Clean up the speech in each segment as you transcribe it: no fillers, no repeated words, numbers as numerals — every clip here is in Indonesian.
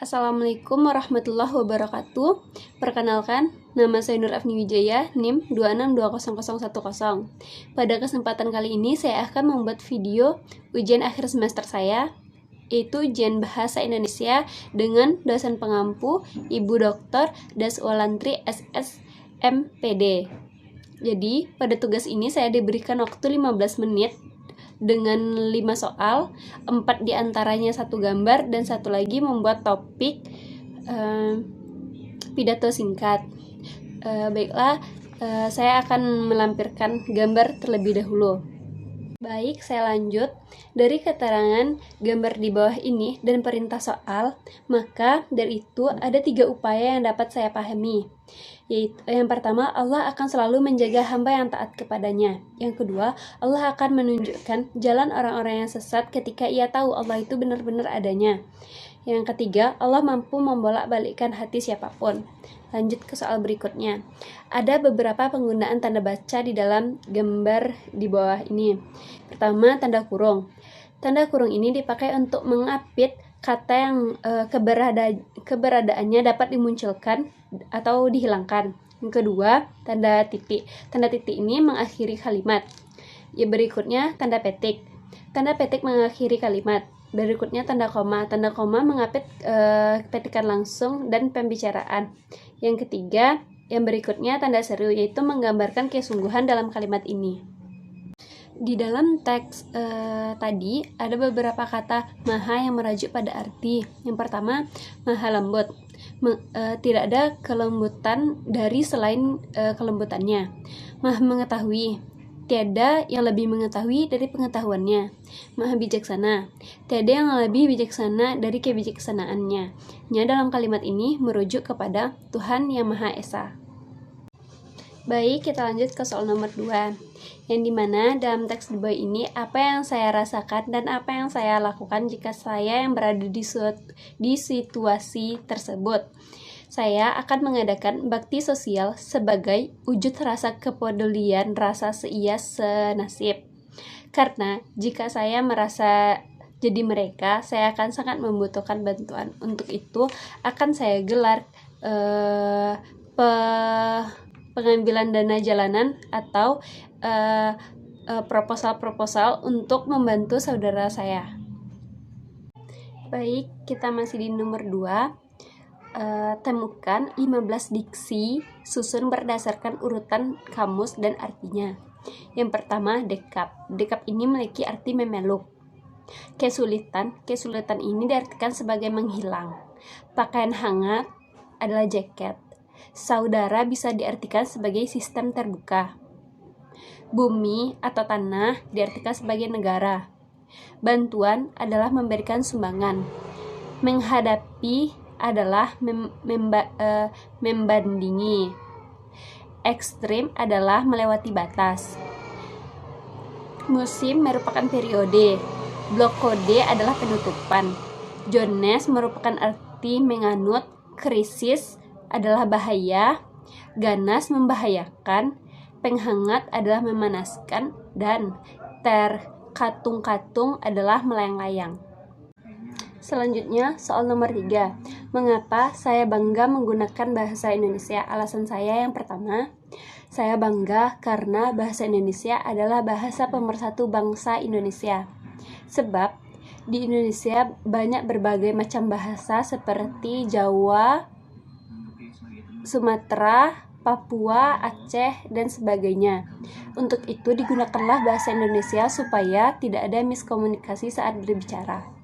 Assalamualaikum warahmatullahi wabarakatuh. Perkenalkan, nama saya Nur Afni Wijaya, NIM 2620010. Pada kesempatan kali ini saya akan membuat video ujian akhir semester saya, yaitu ujian Bahasa Indonesia dengan dosen pengampu Ibu Dr. Daswalantri SS MPD. Jadi, pada tugas ini saya diberikan waktu 15 menit dengan 5 soal, 4 diantaranya satu gambar dan satu lagi membuat topik pidato singkat. Baiklah, saya akan melampirkan gambar terlebih dahulu. Baik, saya lanjut. Dari keterangan gambar di bawah ini dan perintah soal, maka dari itu ada 3 upaya yang dapat saya pahami. Yaitu, yang pertama, Allah akan selalu menjaga hamba yang taat kepadanya. Yang kedua, Allah akan menunjukkan jalan orang-orang yang sesat ketika ia tahu Allah itu benar-benar adanya. Yang ketiga, Allah mampu membolak-balikkan hati siapapun. Lanjut ke soal berikutnya. Ada beberapa penggunaan tanda baca di dalam gambar di bawah ini. Pertama, tanda kurung. Tanda kurung ini dipakai untuk mengapit kata yang keberadaannya dapat dimunculkan atau dihilangkan. Yang kedua, tanda titik. Tanda titik ini mengakhiri kalimat. Yang berikutnya, tanda petik. Tanda petik mengakhiri kalimat. Berikutnya, tanda koma. Tanda koma mengapit petikan langsung dan pembicaraan. Yang ketiga, yang berikutnya, tanda seru, yaitu menggambarkan kesungguhan dalam kalimat ini. Di dalam teks tadi ada beberapa kata maha yang merujuk pada arti. Yang pertama, maha lembut. Tidak ada kelembutan dari selain kelembutannya. Maha mengetahui. Tiada yang lebih mengetahui dari pengetahuannya. Maha bijaksana. Tiada yang lebih bijaksana dari kebijaksanaannya. Nya dalam kalimat ini merujuk kepada Tuhan yang Maha Esa. Baik, kita lanjut ke soal nomor 2, yang dimana dalam teks di bawah ini apa yang saya rasakan dan apa yang saya lakukan jika saya yang berada di situasi tersebut. Saya akan mengadakan bakti sosial sebagai wujud rasa kepedulian, rasa seia senasib. Karena jika saya merasa jadi mereka, saya akan sangat membutuhkan bantuan. Untuk itu akan saya gelar pengambilan dana jalanan atau proposal-proposal untuk membantu saudara saya. Baik, kita masih di nomor 2. Temukan 15 diksi, susun berdasarkan urutan kamus dan artinya. Yang pertama, dekap. Dekap ini memiliki arti memeluk. Kesulitan ini diartikan sebagai menghilang. Pakaian hangat adalah jaket. Saudara bisa diartikan sebagai sistem terbuka. Bumi atau tanah diartikan sebagai negara. Bantuan adalah memberikan sumbangan. Menghadapi adalah membandingi. Ekstrim adalah melewati batas. Musim merupakan periode. Blokode adalah penutupan. Jones merupakan arti menganut. Krisis adalah bahaya. Ganas membahayakan. Penghangat adalah memanaskan. Dan terkatung-katung adalah melayang-layang. Selanjutnya, soal nomor 3. Mengapa saya bangga menggunakan bahasa Indonesia? Alasan saya yang pertama, saya bangga karena bahasa Indonesia adalah bahasa pemersatu bangsa Indonesia. Sebab di Indonesia banyak berbagai macam bahasa seperti Jawa, Sumatera, Papua, Aceh, dan sebagainya. Untuk itu digunakanlah bahasa Indonesia supaya tidak ada miskomunikasi saat berbicara.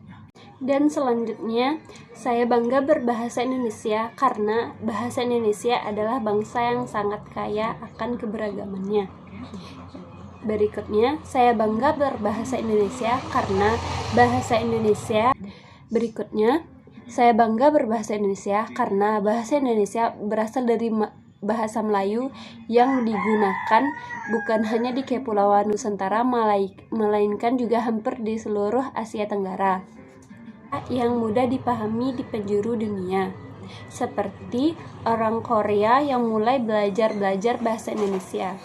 Dan selanjutnya, saya bangga berbahasa Indonesia karena bahasa Indonesia adalah bangsa yang sangat kaya akan keberagamannya. Berikutnya, saya bangga berbahasa Indonesia karena bahasa Indonesia. Berikutnya, saya bangga berbahasa Indonesia karena bahasa Indonesia berasal dari bahasa Melayu yang digunakan bukan hanya di Kepulauan Nusantara, melainkan juga hampir di seluruh Asia Tenggara, yang mudah dipahami di penjuru dunia, seperti orang Korea yang mulai belajar bahasa Indonesia.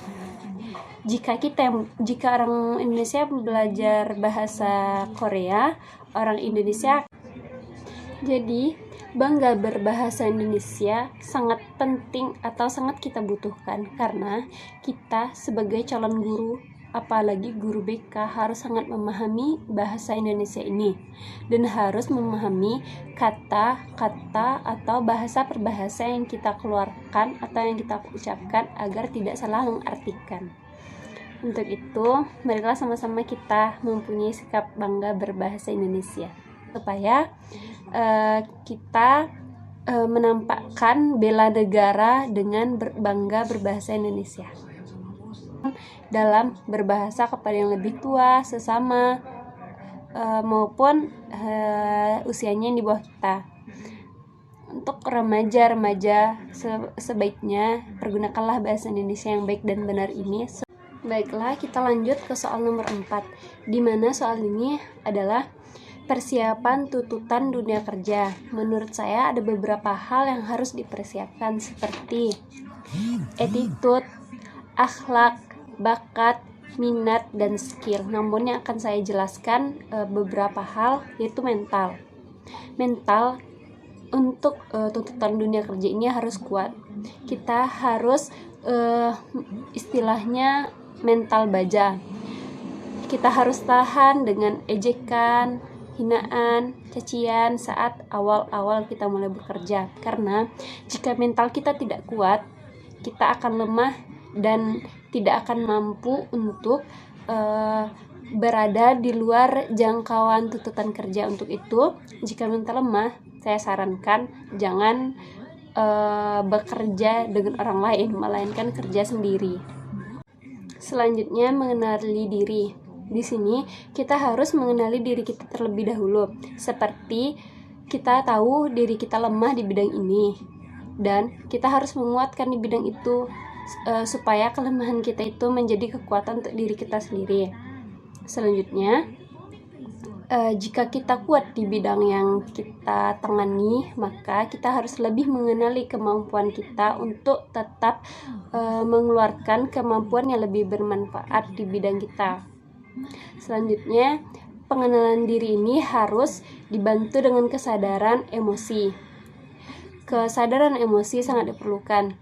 Jika orang Indonesia belajar bahasa Korea, orang Indonesia. Jadi, Bangga berbahasa Indonesia sangat penting atau sangat kita butuhkan karena kita sebagai calon guru, apalagi guru BK, harus sangat memahami bahasa Indonesia ini dan harus memahami kata-kata atau bahasa perbahasa yang kita keluarkan atau yang kita ucapkan agar tidak salah mengartikan. Untuk itu, marilah sama-sama kita mempunyai sikap bangga berbahasa Indonesia supaya kita menampakkan bela negara dengan bangga berbahasa Indonesia dalam berbahasa kepada yang lebih tua, sesama, maupun usianya yang di bawah kita. Untuk remaja sebaiknya pergunakanlah bahasa Indonesia yang baik dan benar ini. Baiklah, kita lanjut ke soal nomor 4, di mana soal ini adalah persiapan tuntutan dunia kerja. Menurut saya ada beberapa hal yang harus dipersiapkan seperti attitude, akhlak, bakat, minat, dan skill. Namun yang akan saya jelaskan beberapa hal yaitu mental. Mental untuk tuntutan dunia kerja ini harus kuat. Kita harus istilahnya mental baja. Kita harus tahan dengan ejekan, hinaan, cacian saat awal-awal kita mulai bekerja. Karena jika mental kita tidak kuat, kita akan lemah dan tidak akan mampu untuk berada di luar jangkauan tuntutan kerja. Untuk itu, jika mental lemah, saya sarankan jangan bekerja dengan orang lain, melainkan kerja sendiri. Selanjutnya, mengenali diri. Di sini kita harus mengenali diri kita terlebih dahulu, seperti kita tahu diri kita lemah di bidang ini dan kita harus menguatkan di bidang itu supaya kelemahan kita itu menjadi kekuatan untuk diri kita sendiri. Selanjutnya, jika kita kuat di bidang yang kita tangani, maka kita harus lebih mengenali kemampuan kita untuk tetap mengeluarkan kemampuan yang lebih bermanfaat di bidang kita. Selanjutnya, pengenalan diri ini harus dibantu dengan kesadaran emosi. Kesadaran emosi sangat diperlukan.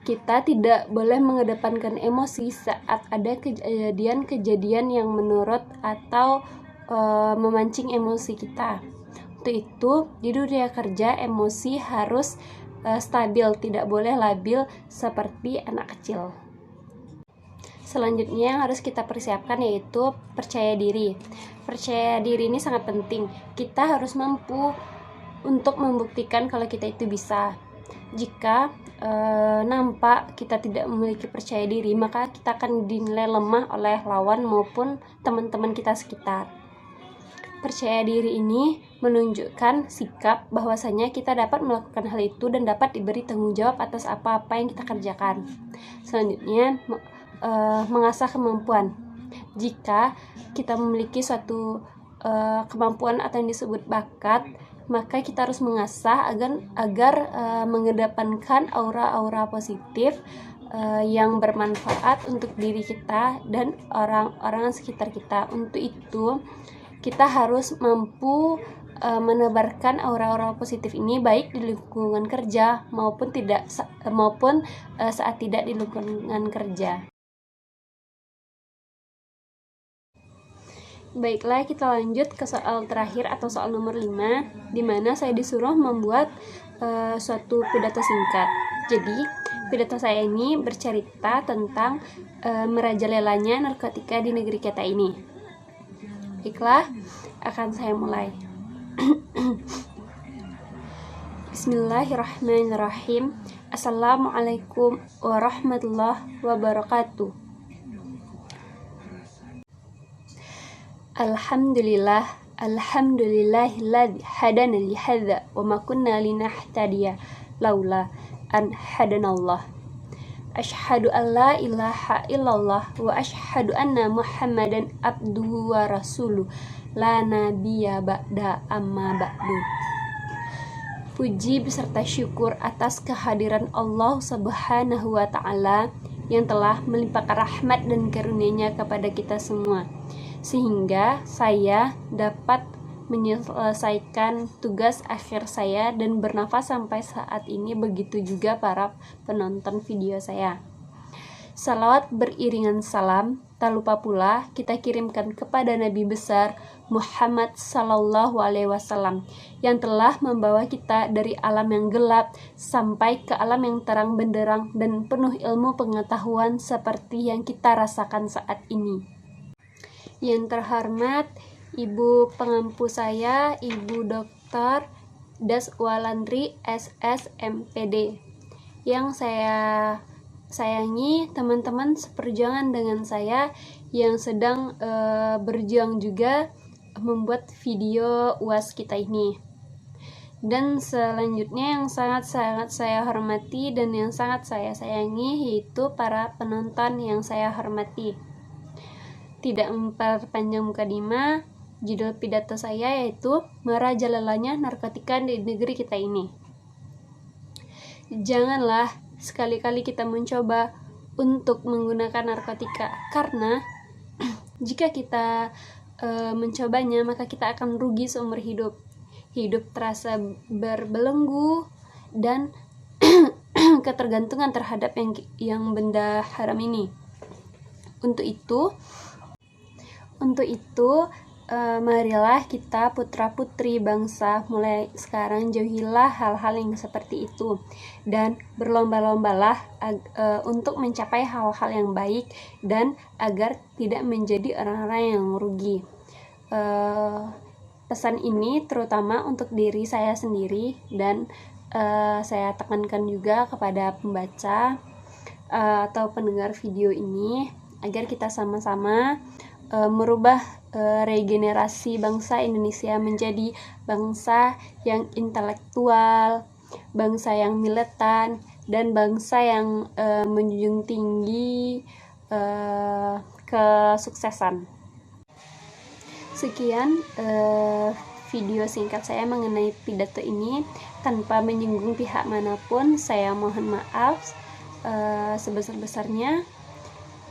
Kita tidak boleh mengedepankan emosi saat ada kejadian-kejadian yang menurut atau memancing emosi kita. Untuk itu, di dunia kerja emosi harus stabil, tidak boleh labil seperti anak kecil. Selanjutnya yang harus kita persiapkan yaitu percaya diri. Percaya diri ini sangat penting. Kita harus mampu untuk membuktikan kalau kita itu bisa. Jika nampak kita tidak memiliki percaya diri, maka kita akan dinilai lemah oleh lawan maupun teman-teman kita sekitar. Percaya diri ini menunjukkan sikap bahwasanya kita dapat melakukan hal itu dan dapat diberi tanggung jawab atas apa-apa yang kita kerjakan. Selanjutnya, mengasah kemampuan. Jika kita memiliki suatu kemampuan atau yang disebut bakat, maka kita harus mengasah agar mengedepankan aura-aura positif yang bermanfaat untuk diri kita dan orang-orang sekitar kita. Untuk itu, kita harus mampu menebarkan aura-aura positif ini baik di lingkungan kerja maupun saat tidak di lingkungan kerja. Baiklah, kita lanjut ke soal terakhir atau soal nomor 5, di mana saya disuruh membuat suatu pidato singkat. Jadi, pidato saya ini bercerita tentang merajalelanya narkotika di negeri kita ini. Baiklah, akan saya mulai. Bismillahirrahmanirrahim. Assalamualaikum warahmatullahi wabarakatuh. Alhamdulillahilladzi hadana li hadza wa ma kunna linahtadiya laula an hadanallah. Asyhadu an la ilaha illallah wa asyhadu anna Muhammadan abduhu wa rasuluh la nabiyya ba'da amma ba'du. Puji beserta syukur atas kehadiran Allah Subhanahu wa ta'ala yang telah melimpahkan rahmat dan karunia-Nya kepada kita semua, sehingga saya dapat menyelesaikan tugas akhir saya dan bernafas sampai saat ini. Begitu juga para penonton video saya. Salawat beriringan salam, tak lupa pula kita kirimkan kepada Nabi besar Muhammad Sallallahu Alaihi Wasallam yang telah membawa kita dari alam yang gelap sampai ke alam yang terang benderang dan penuh ilmu pengetahuan seperti yang kita rasakan saat ini. Yang terhormat Ibu pengampu saya, Ibu Dr. Daswalandri SS MPD, yang saya sayangi teman-teman seperjuangan dengan saya yang sedang berjuang juga membuat video UAS kita ini. Dan selanjutnya yang sangat-sangat saya hormati dan yang sangat saya sayangi yaitu para penonton yang saya hormati. Tidak memperpanjang mukadimah, judul pidato saya yaitu merajalelanya narkotika di negeri kita ini. Janganlah sekali-kali kita mencoba untuk menggunakan narkotika, karena jika kita mencobanya maka kita akan rugi seumur hidup. Hidup terasa berbelenggu dan ketergantungan terhadap yang benda haram ini. Untuk itu marilah kita putra-putri bangsa mulai sekarang jauhilah hal-hal yang seperti itu dan berlomba-lombalah untuk mencapai hal-hal yang baik dan agar tidak menjadi orang-orang yang rugi. Pesan ini terutama untuk diri saya sendiri dan saya tekankan juga kepada pembaca atau pendengar video ini agar kita sama-sama merubah regenerasi bangsa Indonesia menjadi bangsa yang intelektual, bangsa yang militan, dan bangsa yang menjunjung tinggi kesuksesan. Sekian video singkat saya mengenai pidato ini. Tanpa menyinggung pihak manapun, saya mohon maaf sebesar-besarnya.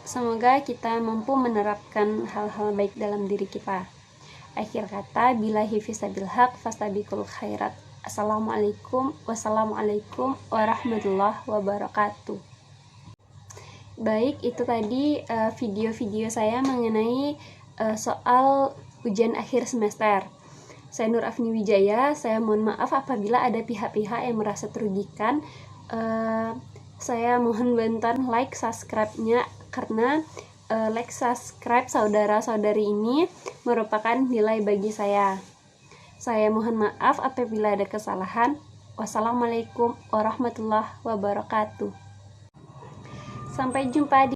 Semoga kita mampu menerapkan hal-hal baik dalam diri kita. Akhir kata, billahi fisabil haq fastabiqul khairat. Wassalamualaikum warahmatullahi wabarakatuh. Baik, itu tadi video-video saya mengenai soal ujian akhir semester. Saya Nur Afni Wijaya. Saya mohon maaf apabila ada pihak-pihak yang merasa terugikan. Saya mohon bantuan like, subscribe-nya, karena like, subscribe saudara-saudari ini merupakan nilai bagi saya. Saya mohon maaf apabila ada kesalahan. Wassalamualaikum warahmatullahi wabarakatuh. Sampai jumpa di